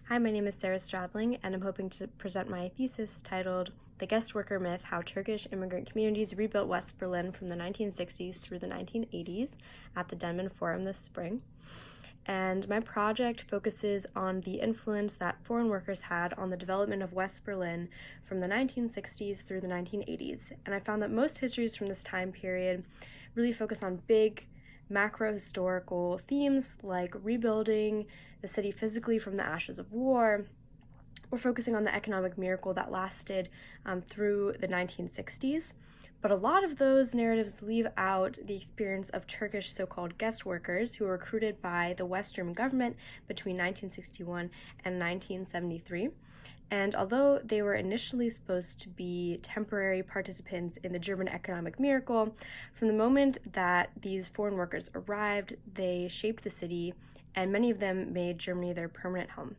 Hi, my name is Sarah Stradling, and I'm hoping to present my thesis titled The Guest Worker Myth: How Turkish Immigrant Communities Rebuilt West Berlin from the 1960s through the 1980s at the Denman Forum this spring. And my project focuses on the influence that foreign workers had on the development of West Berlin from the 1960s through the 1980s. And I found that most histories from this time period really focus on big macro-historical themes like rebuilding the city physically from the ashes of war, or focusing on the economic miracle that lasted through the 1960s. But a lot of those narratives leave out the experience of Turkish so-called guest workers who were recruited by the West German government between 1961 and 1973. And although they were initially supposed to be temporary participants in the German economic miracle, from the moment that these foreign workers arrived, they shaped the city, and many of them made Germany their permanent home.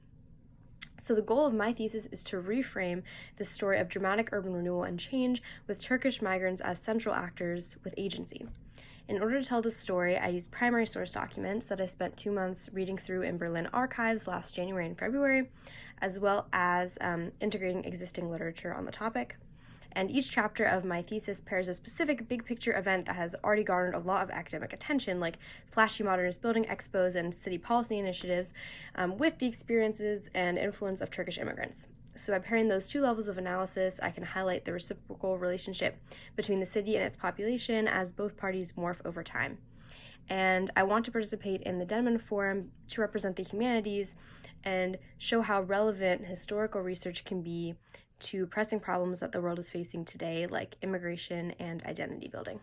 So the goal of my thesis is to reframe the story of dramatic urban renewal and change with Turkish migrants as central actors with agency. In order to tell this story, I used primary source documents that I spent 2 months reading through in Berlin archives last January and February, as well as integrating existing literature on the topic. And each chapter of my thesis pairs a specific big picture event that has already garnered a lot of academic attention, like flashy modernist building expos and city policy initiatives, with the experiences and influence of Turkish immigrants. So by pairing those two levels of analysis, I can highlight the reciprocal relationship between the city and its population as both parties morph over time. And I want to participate in the Denman Forum to represent the humanities and show how relevant historical research can be to pressing problems that the world is facing today, like immigration and identity building.